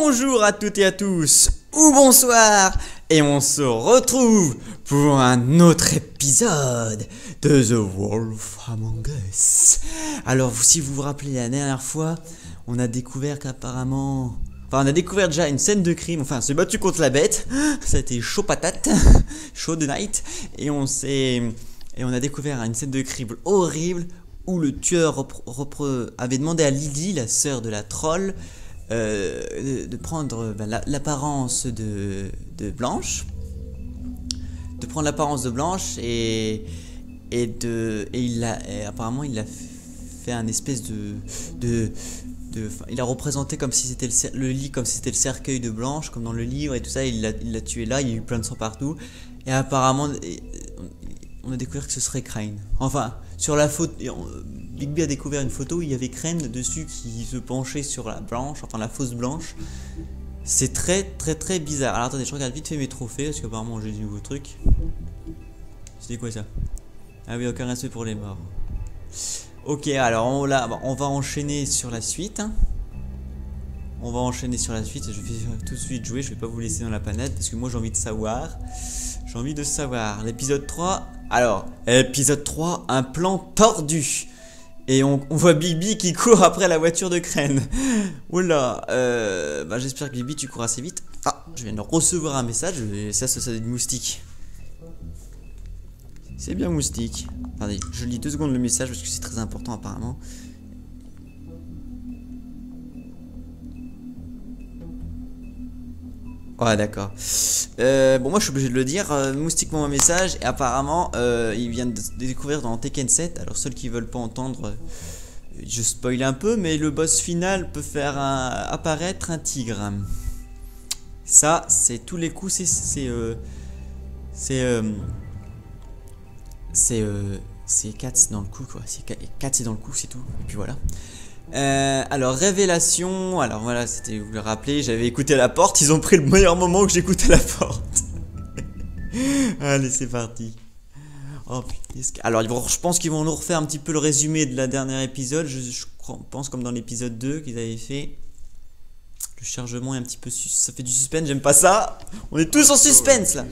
Bonjour à toutes et à tous, ou bonsoir, et on se retrouve pour un autre épisode de The Wolf Among Us. Alors, si vous vous rappelez la dernière fois, on a découvert qu'apparemment... Enfin, on a découvert déjà une scène de crime, enfin, on s'est battu contre la bête, ça a été chaud patate, chaud de night, et on a découvert une scène de crime horrible, où le tueur avait demandé à Lily, la sœur de la troll, de prendre l'apparence de Blanche, et apparemment il a fait un espèce il a représenté comme si c'était le lit, comme si c'était le cercueil de Blanche, comme dans le livre et tout ça. Il l'a tué là, il y a eu plein de sang partout, et apparemment on a découvert que ce serait Crane. Enfin, sur la photo, Big B a découvert une photo où il y avait Crane dessus qui se penchait sur la Blanche, enfin la fausse Blanche. C'est très bizarre. Alors attendez, je regarde vite fait mes trophées parce qu'apparemment j'ai des nouveaux trucs. C'était quoi ça? Ah oui, aucun respect pour les morts. Ok, alors on va enchaîner sur la suite. Je vais tout de suite jouer, je vais pas vous laisser dans la panade parce que moi j'ai envie de savoir. L'épisode 3. Alors, épisode 3, un plan tordu. Et on voit Big B qui court après la voiture de Crane. Oula, j'espère que Big B tu cours assez vite. Ah, je viens de recevoir un message, ça doit être moustique. C'est bien moustique. Attendez, je lis 2 secondes le message parce que c'est très important apparemment. Ouais, d'accord. Bon, moi je suis obligé de le dire. Moustique m'envoie un message et apparemment il vient de découvrir dans Tekken 7. Alors, ceux qui veulent pas entendre, je spoil un peu, mais le boss final peut faire apparaître un tigre. Ça, c'est tous les coups, c'est 4 dans le coup, quoi. 4 c'est dans le coup, c'est tout. Et puis voilà. Alors, révélation. Alors voilà, c'était, vous le rappelez, j'avais écouté la porte. Ils ont pris le meilleur moment que j'écoutais la porte. Allez, c'est parti. Oh putain. Alors, je pense qu'ils vont nous refaire un petit peu le résumé de la dernière épisode. Je pense comme dans l'épisode 2 qu'ils avaient fait. Le chargement est un petit peu... Ça fait du suspense, j'aime pas ça. On est tous en suspense là.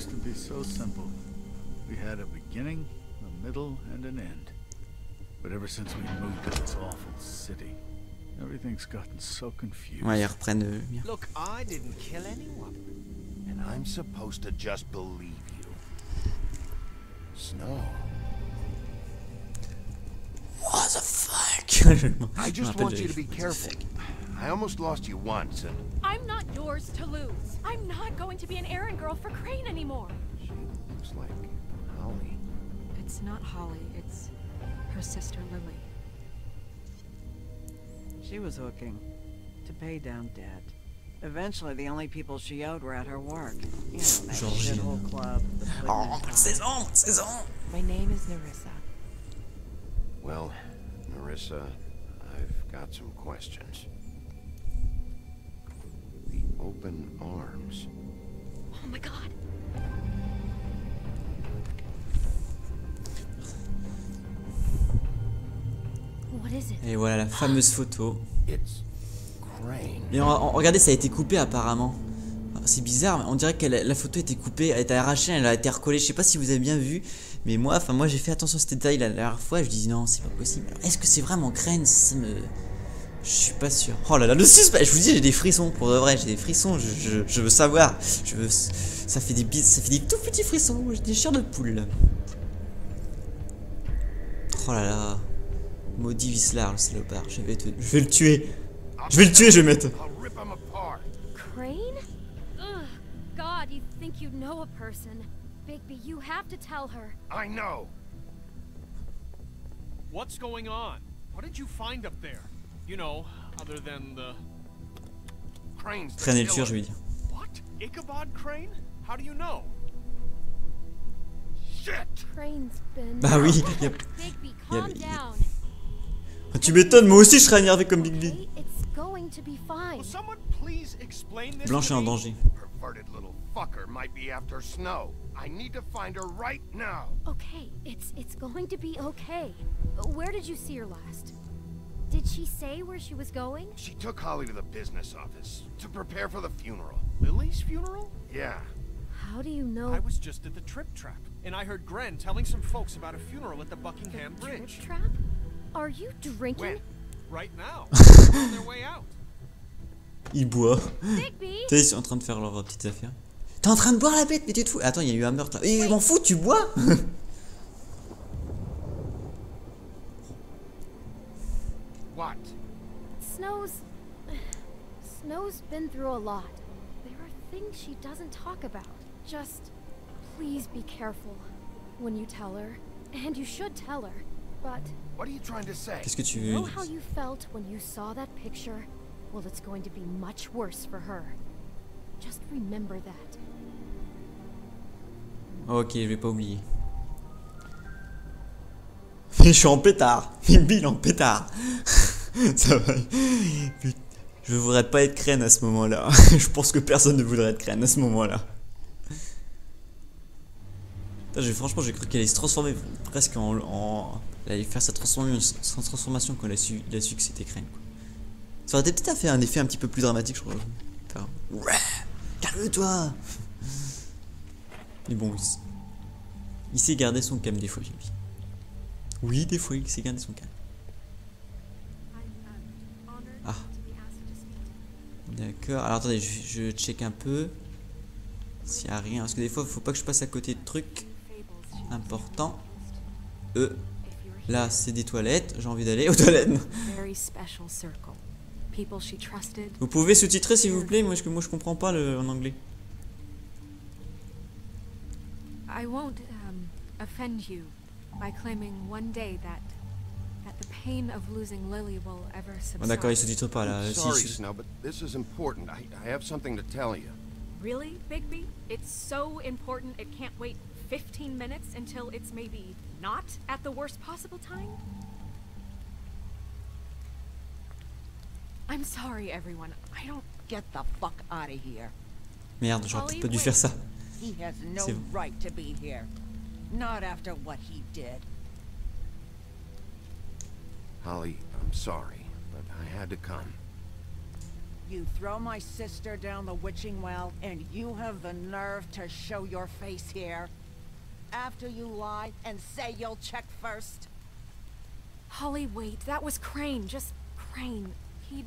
Everything's gotten so confused. Ouais, ils reprennent. Look, I didn't kill anyone. And I'm supposed to just believe you. Snow. What the fuck? I just want you to be careful. I almost lost you once and... I'm not yours to lose. I'm not going to be an errand girl for Crane anymore. She looks like Holly. It's not Holly, it's her sister Lily. She was hooking to pay down debt. Eventually, the only people she owed were at her work. You know, that shithole club. Oh, saison. My name is Nerissa. Well, Nerissa, I've got some questions. The open arms. Oh my god. What is it? Et voilà la fameuse photo. It's Crane. Mais regardez, ça a été coupé apparemment. C'est bizarre, mais on dirait que la photo a été coupée, elle a été arrachée, elle a été recollée. Je sais pas si vous avez bien vu, mais moi j'ai fait attention à ce détail la dernière fois. Je dis non, c'est pas possible. Est-ce que c'est vraiment Crane? Je suis pas sûr. Oh là là, le suspense. Je vous dis, j'ai des frissons pour de vrai, j'ai des frissons. Je veux savoir. Ça fait des tout petits frissons. J'ai des chairs de poule. Oh là là. Maudit Vislar, le salopard. Je vais le tuer. Je vais mettre. Crane? Ugh. God, you think you know a person. Bigby, you have to tell her. I know. What's going on? What did you find up there? You know, other than the... Crane's the Traîner le tueur, killer. je vais dire. What? Ichabod Crane? How do you know? Shit! Crane's been... Bah oui. Bigby, calm down. Tu m'étonnes, moi aussi je serais énervé comme Big B. Okay, it's going to be fine. Will someone please explain this Blanche est to en me? danger. Perverted little fucker might be after Snow. I need to find her right now. Okay, it's going to be okay. Where did you see her last? Did she say where she was going? She took Holly to the business office to prepare for the funeral. Lily's funeral? Yeah. How do you know? I was just at the Trip Trap, and I heard Gren telling some folks about a funeral at the Buckingham Bridge. Trip trap? Are you drinking? When? Right now. They're on their way out. Il boit. Bigby! Tu sais, ils sont en train de faire leurs petites affaires. T'es en train de boire la bête, mais tu te fous. Attends, il y a eu un meurtre. Et je m'en fous, tu bois. What? Snow's been through a lot. There are things she doesn't talk about. Just please be careful when you tell her. And you should tell her. But What are you trying to say? Qu'est-ce que tu know veux? how you felt when you saw that picture? Well, it's going to be much worse for her. Just remember that. Ok, je vais pas oublier. Je suis en pétard. Bill en pétard. Ça va. Putain. Je voudrais pas être crène à ce moment-là. Je pense que personne ne voudrait être crène à ce moment-là. Franchement, j'ai cru qu'elle allait se transformer presque en... Elle allait faire sa transformation quand elle a su que c'était crène, quoi. Ça aurait peut-être fait un effet un petit peu plus dramatique, je crois. Enfin, ouais, calme-toi. Mais bon, il sait garder son calme des fois, j'ai dit. Oui, des fois, il sait garder son calme. Ah. D'accord. Alors attendez, je check un peu s'il n'y a rien. Parce que des fois, il faut pas que je passe à côté de trucs importants. Là, c'est des toilettes. J'ai envie d'aller aux toilettes. Vous pouvez sous-titrer s'il vous plaît? Moi, je comprends pas en anglais. I won't offend you by claiming one day that the pain of losing Lily will ever subside. Bon, d'accord, il sous-titre pas là. Sorry, Snow, but this is important. I have something to tell you. Really, Bigby? It's so important it can't wait 15 minutes until it's maybe not at the worst possible time? I'm sorry, everyone. I don't... Get the fuck out of here. Merde, j'aurais peut-être pas dû faire ça. He has no right to be here. Not after what he did. Holly, I'm sorry, but I had to come. You throw my sister down the witching well, and you have the nerve to show your face here? After you lie and say you'll check first? Holly, wait. That was Crane. Just Crane. He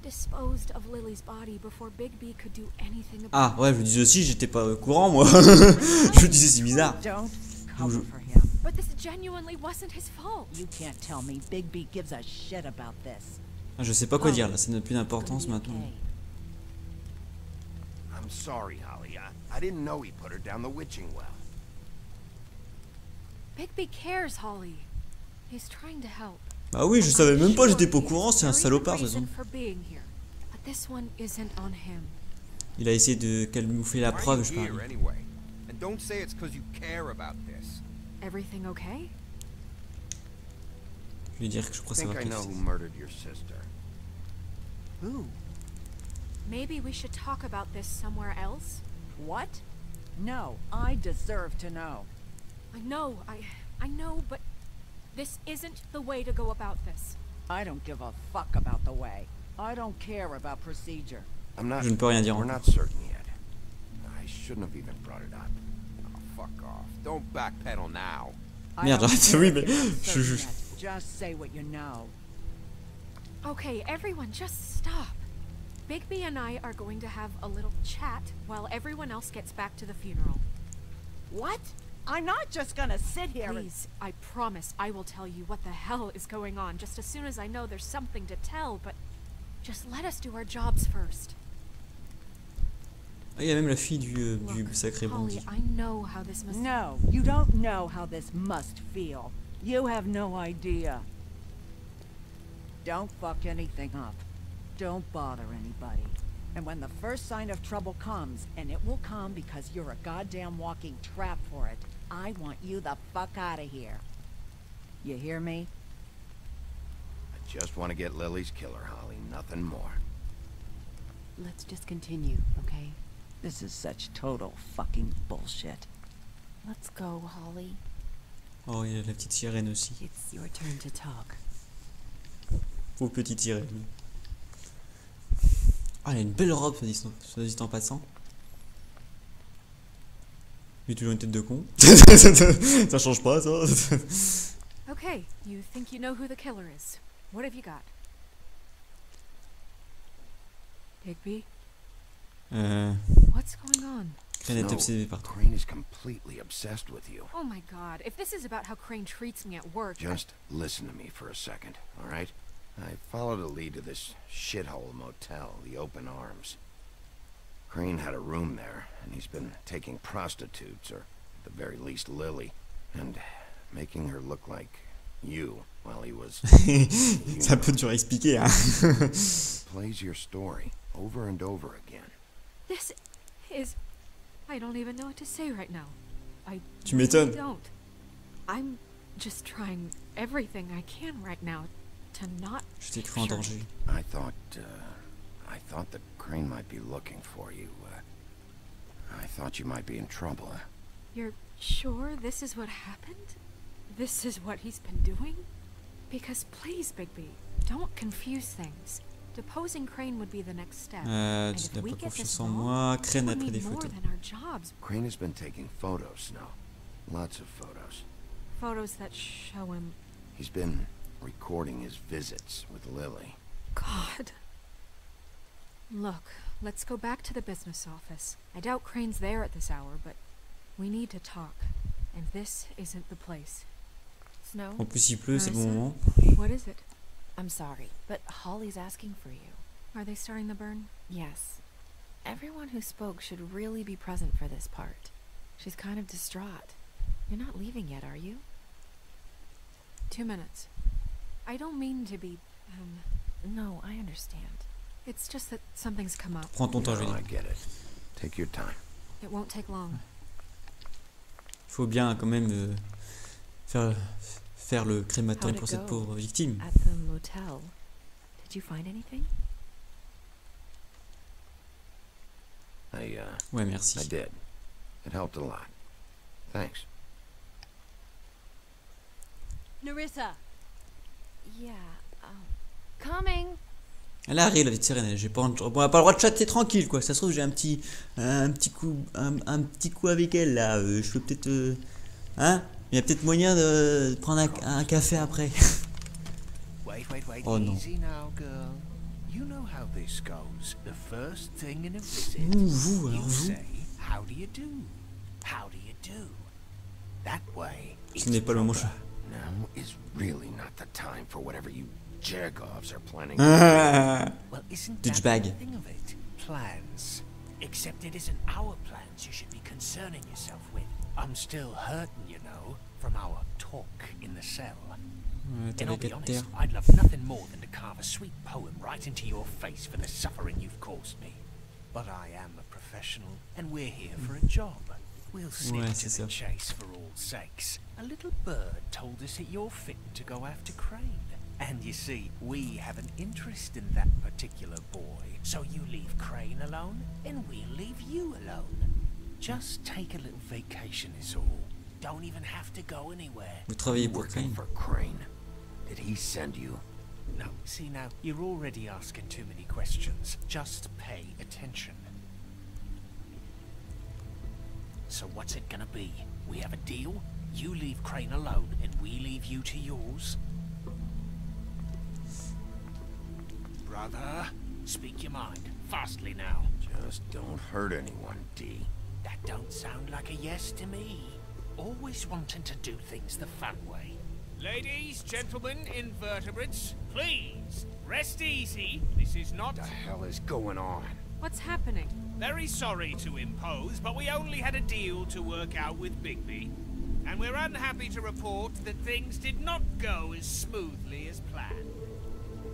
disposed of Lily's body before Bigby could do anything about Ah, ouais, je le disais aussi, j'étais pas au courant, moi. Je le disais, c'est bizarre. Don't cover for him. But this genuinely wasn't his fault. You can't tell me Bigby gives a shit about this. Ah, je sais pas quoi dire là, ça n'a plus d'importance maintenant. I'm sorry, Holly. I didn't know he put her down the witching well. Bigby cares, Holly. He's trying to help. Bah oui, je savais même pas, j'étais pas au courant, c'est un salopard de toute façon. But this one isn't on him. Il a essayé de camoufler la preuve, je parle. And don't say it's because you care about this. Everything okay? Je vais dire que je crois que ça va I think I know who murdered your sister. Who? Maybe we should talk about this somewhere else. What? No, I deserve to know. I know, but this isn't the way to go about this. I don't give a fuck about the way. I don't care about procedure. I'm not. Je ne peux rien dire We're encore. not certain yet. I shouldn't have even brought it up. Oh, fuck off. Don't backpedal now. Merde, arrête, oui, mais Just say what you know. Okay, everyone, just stop. Bigby and I are going to have a little chat while everyone else gets back to the funeral. What? I'm not just gonna sit here Please, I promise I will tell you what the hell is going on just as soon as I know there's something to tell, but just let us do our jobs first. Ah, il y a même la fille du sacré Holly, bandit. I know how this must... No, you don't know how this must feel. You have no idea. Don't fuck anything up. Don't bother anybody. And when the first sign of trouble comes, and it will come because you're a goddamn walking trap for it, I want you the fuck out of here. You hear me? I just want to get Lily's killer, Holly. Nothing more. Let's just continue, okay? This is such total fucking bullshit. Let's go, Holly. Oh, il y a la petite sirène aussi. It's your turn to talk. Pauvre petit tiré. Ah, elle a une belle robe, soit dit en passant. Il a toujours une tête de con. Ça change pas, ça. Okay, you think you know who the killer is. What have you got? Bigby, what's going on? Crane est obsédé par toi. Crane is completely obsessed with you. Oh my god, if this is about how Crane treats me at work... Just listen to me for a second, all right? I followed a lead to this shithole motel, the Open Arms. Crane had a room there, and he's been taking prostitutes, or at the very least Lily, and making her look like you while he was... C'est un peu dur à expliquer, hein. Plays your story over and over again. This is... I don't even know what to say right now. I Tu m'étonnes. don't. I'm just trying everything I can right now to not... Je t'ai cru en danger. I thought that Crane might be looking for you. I thought you might be in trouble. You're sure this is what happened? This is what he's been doing? Because please, Bigby, don't confuse things. Deposing Crane would be the next step. Tu And n'as if pas we get confiance this en wrong, moi. Crane a we'll pris des need more photos. than our jobs. Crane has been taking photos now. Lots of photos. Photos that show him... He's been recording his visits with Lily. God. Look, let's go back to the business office. I doubt Crane's there at this hour, but we need to talk. And this isn't the place. Snow, En plus, il pleut, c'est le bon moment. What is it? I'm sorry, but Holly's asking for you. Are they starting the burn? Yes. Everyone who spoke should really be present for this part. She's kind of distraught. You're not leaving yet, are you? 2 minutes. I don't mean to be, No, I understand. it's just that something's come up. Prends ton temps, No, I Julie. get it. Take your time. It won't take long. Il faut bien quand même faire le crématorium How'd pour it cette go? pauvre victime. At the motel, did you find anything? Ouais, I merci. did. It helped a lot. Thanks. Nerissa! Yeah, coming! Elle arrive, la petite sirène. J'ai pas, on n'a pas le droit de chatter tranquille, quoi. Ça se trouve, j'ai un petit coup avec elle, là. Je peux peut-être... Hein? Il y a peut-être moyen de prendre un café après. Wait, Oh, no. easy now, girl. You know how this goes. The first thing in a visit, Vous, alors you vous. say, how do you do? How do you do? That way, Ce n'est pas le moment. Now is really not the time for whatever you jerk-offs are planning. Ah, well, isn't Ditch that bag. the thing of it? Plans. Except it isn't our plans you should be concerning yourself with. I'm still hurting, you know, from our talk in the cell. ouais, And I'll t'avais be qu'à te honest, taire. I'd love nothing more than to carve a sweet poem right into your face for the suffering you've caused me. But I am a professional, and we're here for a job. We'll stick Ouais, to c'est the ça. chase for all sakes. A little bird told us that you're fit to go after Crane. And you see, we have an interest in that particular boy. So you leave Crane alone, and we'll leave you alone. Just take a little vacation is all. Don't even have to go anywhere. Vous travaillez You pour working Crane. for Crane? Did he send you? No, see now, you're already asking too many questions. Just pay attention. So what's it gonna be? We have a deal? You leave Crane alone, and we leave you to yours? Brother, speak your mind. Fastly now. Just don't hurt anyone, D. That don't sound like a yes to me. Always wanting to do things the fun way. Ladies, gentlemen, invertebrates, please, rest easy. This is not... What the hell is going on? What's happening? Very sorry to impose, but we only had a deal to work out with Bigby. And we're unhappy to report that things did not go as smoothly as planned.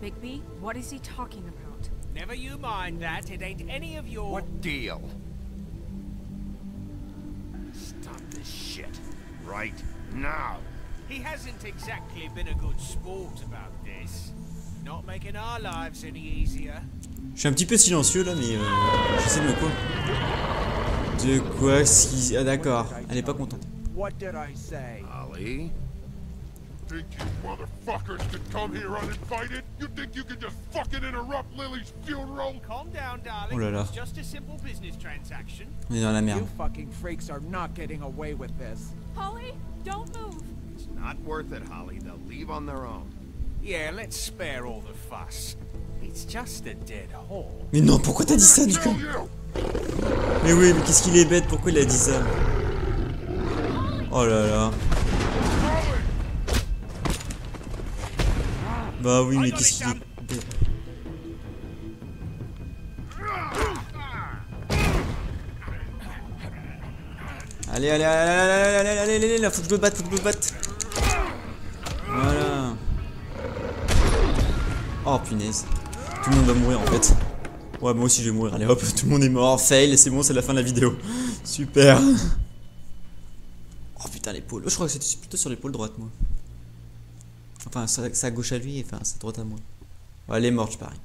Bigby, what is he talking about? Never you mind that, it ain't any of your... What deal? Stop this shit. Right now. He hasn't exactly been a good sport about this. Not making our lives any easier. Je suis un petit peu silencieux là, mais j'essaie de me quoi. De quoi si... Ah d'accord, elle est pas contente. What did I say? Ollie? think you motherfuckers could come here uninvited? You think you can just fucking interrupt Lily's funeral? Calm down, darling. Oh là là. It's just a simple business transaction. On est dans la merde. You fucking freaks are not getting away with this. Holly, don't move. It's not worth it, Holly. They'll leave on their own. Yeah, let's spare all the fuss. It's just a dead hole. Mais non, pourquoi t'as dit ça du coup? Mais oui, mais qu'est-ce qu'il est bête, pourquoi il a dit ça? Oh là là. Bah oui, mais qu'est-ce qu'il est bête. Allez, allez, allez, allez, allez, allez, allez, là, faut que je me batte, faut que je me batte. Voilà. Oh punaise. Tout le monde va mourir en fait. Ouais, moi aussi je vais mourir. Allez hop, tout le monde est mort. Fail, c'est bon, c'est la fin de la vidéo. Super. Oh putain, l'épaule. Je crois que c'était plutôt sur l'épaule droite, moi. Enfin, sa gauche à lui, enfin, sa droite à moi. Ouais, elle est morte, je parie.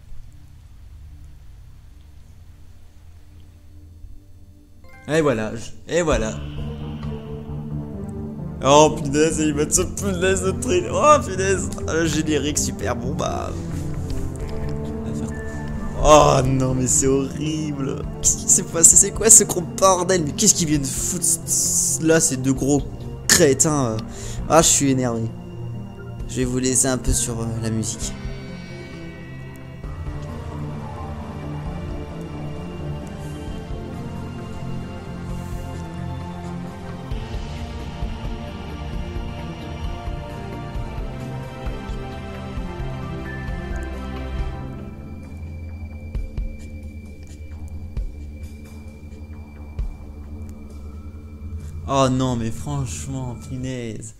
Et voilà, et voilà. Oh punaise, ils mettent ce punaise de train. Oh punaise, le générique super bon bah. Oh non mais c'est horrible. Qu'est-ce qui s'est passé? C'est quoi ce gros bordel? Mais qu'est-ce qu'ils viennent foutre là, ces deux gros crétins? Ah, je suis énervé. Je vais vous laisser un peu sur la musique. Oh non mais franchement, punaise.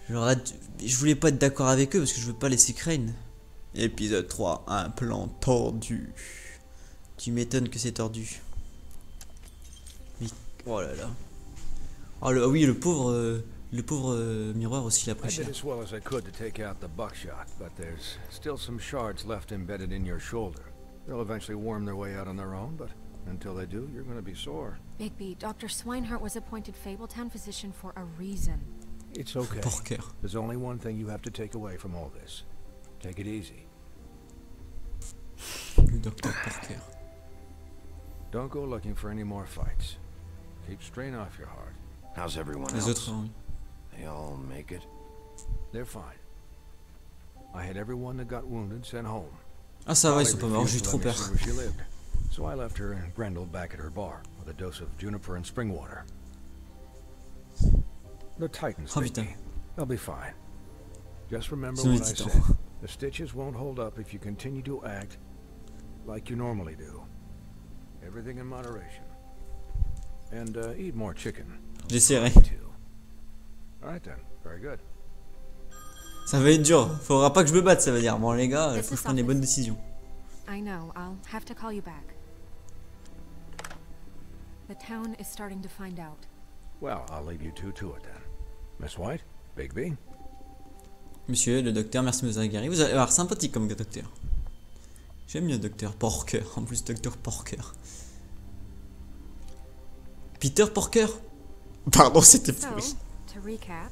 Je voulais pas être d'accord avec eux parce que je veux pas laisser Crane. Épisode 3, un plan tordu. Tu m'étonnes que c'est tordu. Mais, oh là là. Oh oui, le pauvre miroir aussi il a pris cher. I did as well as I could to take out the buckshot, but there's still some shards left embedded in your shoulder. They'll eventually worm their way out on their own, but until they do, you're going to be sore. Bigby, Dr. Swinehart was appointed Fabletown physician for a reason. It's okay. Porker. There's only one thing you have to take away from all this. Take it easy. Le docteur Porker. Don't go looking for any more fights. Keep strain off your heart. How's everyone Les else? autres, oui. They all make it? They're fine. I had everyone that got wounded sent home. Ah ça va, ils sont pas morts, j'ai eu trop peur. She lived. So I left her and Grendel back at her bar with a dose of juniper and spring water. The Titans, Oh putain. they'll be fine. Just remember Ils ont what les I titans. said. The stitches won't hold up if you continue to act like you normally do. Everything in moderation. And eat more chicken. J'essaierai. All right then. Very good. Ça va être dur. Faudra pas que je me batte, ça veut dire. Bon les gars, il faut que je prenne les bonnes décisions. I know, I'll have to call you back. The town is starting to find out. Well, I'll leave you two to it then. Miss White, Bigby. Monsieur le docteur, merci de nous avoir guéri. Vous avez l'air sympathique comme docteur. J'aime bien docteur Porker. En plus, docteur Porker. Peter Porker. Pardon, c'était pourri. So, to recap,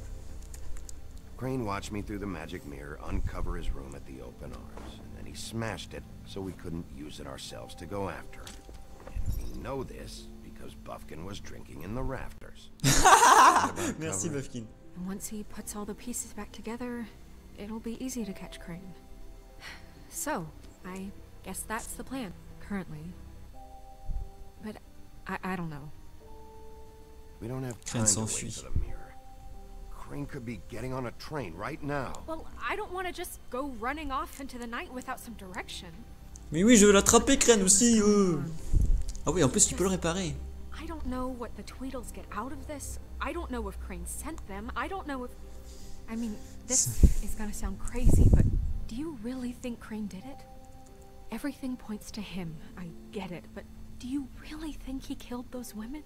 Crane watched me through the magic mirror uncover his room at the open arms, and then he smashed it so we couldn't use it ourselves to go after him. And we know this because Buffkin was drinking in the rafters. Merci Buffkin. and once he puts all the pieces back together, it'll be easy to catch Crane. So, I guess that's the plan, currently. But I don't know. We don't have Crane time to wait s'enfuit. for the mirror. Crane could be getting on a train right now. Well, I don't want to just go running off into the night without some direction. Mais oui, je veux l'attraper, Crane aussi. Ah oui, en plus, tu peux le réparer. I don't know what the Tweedles get out of this. I don't know if Crane sent them. I don't know if... I mean, this is gonna sound crazy, but do you really think Crane did it? Everything points to him. I get it, but do you really think he killed those women?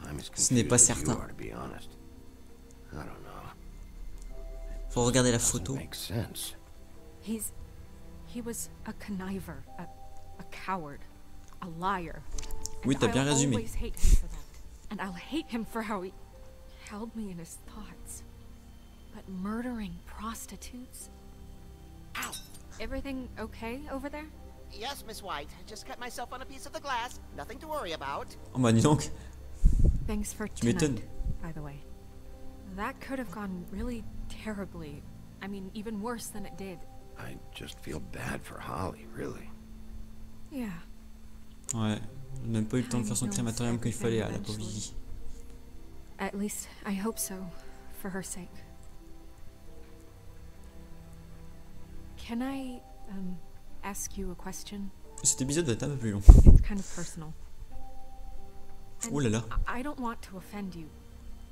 I'm as Ce n'est pas confused as you certain. are, to be honest. I don't know. Faut regarder la Doesn't photo. make sense. He was a conniver, a coward, a liar. Oui, t'as bien I'll résumé. always hate him for that. And I'll hate him for how he held me in his thoughts. But murdering prostitutes? Ow! Everything okay over there? Yes, Miss White. Just cut myself on a piece of the glass. Nothing to worry about. Oh bah dis donc. Thanks for Tu m'étonnes. tonight, by the way. That could have gone really terribly. I mean, even worse than it did. I just feel bad for Holly, really. Yeah. Ouais. Elle n'a même pas eu le temps de faire son crématorium qu'il fallait à la pauvre Eventually. Vivi. At least, I hope so, for her sake. Can I, ask you a question? Cet épisode va être un peu plus long. It's kind of personal. And Oh là là. I don't want to offend you,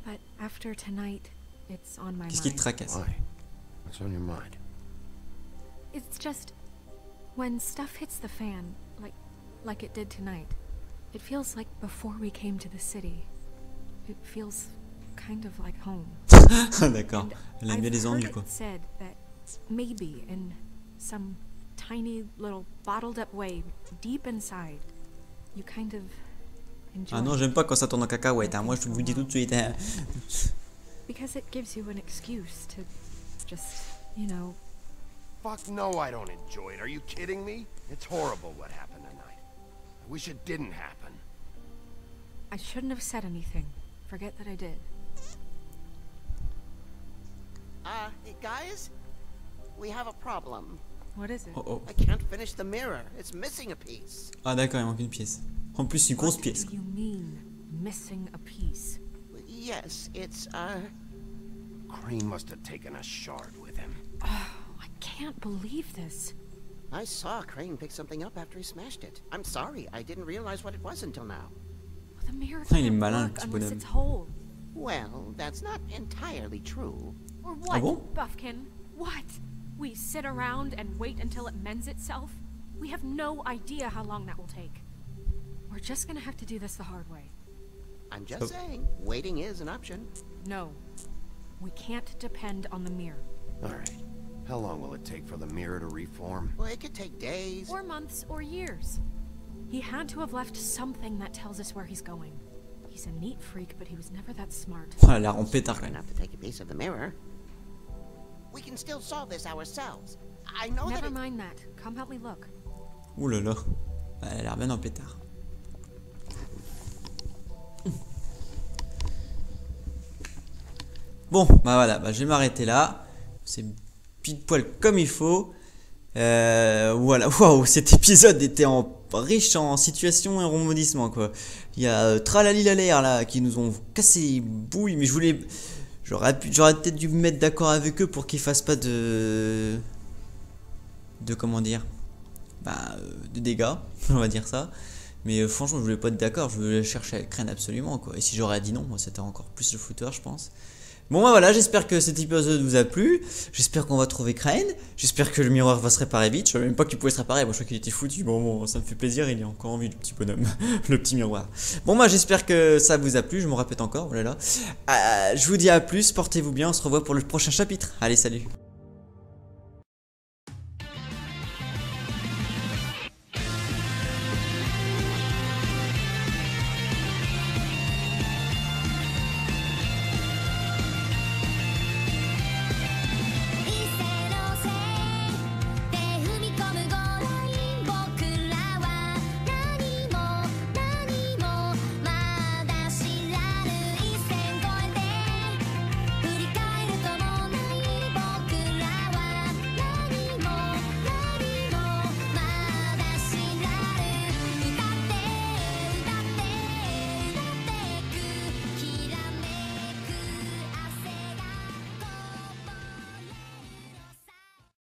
but after tonight, it's on my Qu'est-ce qui te mind. tracasse? Why? What's on your mind? It's just when stuff hits the fan, like it did tonight. It feels like before we came to the city. It feels kind of like home. D'accord. Elle aime bien les ennuis quoi. I've heard it said that maybe in some tiny little bottled up way deep inside, you kind of enjoy. Ah non, j'aime pas quand ça tourne en cacahuète. Hein. Moi, je vous dis tout de suite. Hein. Because it gives you an excuse to just, you know. Fuck no, I don't enjoy it. Are you kidding me? It's horrible what happened tonight. I wish it didn't happen. I shouldn't have said anything. Forget that I did. Guys? We have a problem. What is it? Oh oh. I can't finish the mirror. It's missing a piece. Ah d'accord, il manque une pièce. En plus, une grosse pièce. What do you mean, missing a piece? Yes, it's, Crane must have taken a shard with him. Oh, I can't believe this. I saw Crane pick something up after he smashed it. I'm sorry, I didn't realize what it was until now. The mirror Ah, il est can't malin, le work petit unless bonhomme. it's whole. Well, that's not entirely true. Or Ah what, bon? Buffkin? What? We sit around and wait until it mends itself? We have no idea how long that will take. We're just gonna have to do this the hard way. I'm just saying, waiting is an option. No. We can't depend on the mirror. Alright. How long will it take for the mirror to reform? Well, it could take days. Or months, or years. He had to have left something that tells us where he's going. He's a neat freak, but he was never that smart. Ah, elle a l'air en pétard quand même. Enough to take a piece of the mirror. We can still solve this ourselves. I know that Never it... mind that. Come help me look. Ouh là là. Elle a l'air bien en pétard. Bon, bah voilà, bah, je vais m'arrêter là. C'est pile poil comme il faut. Voilà, waouh, cet épisode était riche en situations et rebondissements quoi. Il y a Tralali la Lère là qui nous ont cassé les bouilles, mais j'aurais peut-être dû me mettre d'accord avec eux pour qu'ils fassent pas de comment dire, de dégâts, on va dire ça. Mais franchement, je voulais pas être d'accord, je voulais chercher à Crane absolument quoi. Et si j'aurais dit non, moi c'était encore plus le fouteur, je pense. Bon bah voilà, j'espère que cet épisode vous a plu, j'espère qu'on va trouver Crane, j'espère que le miroir va se réparer vite, je savais même pas qu'il pouvait se réparer, moi je crois qu'il était foutu, bon ça me fait plaisir, il est encore en vie le petit bonhomme, le petit miroir. Bon bah j'espère que ça vous a plu, je me répète encore, oh là là. Je vous dis à plus, portez-vous bien, on se revoit pour le prochain chapitre, allez salut.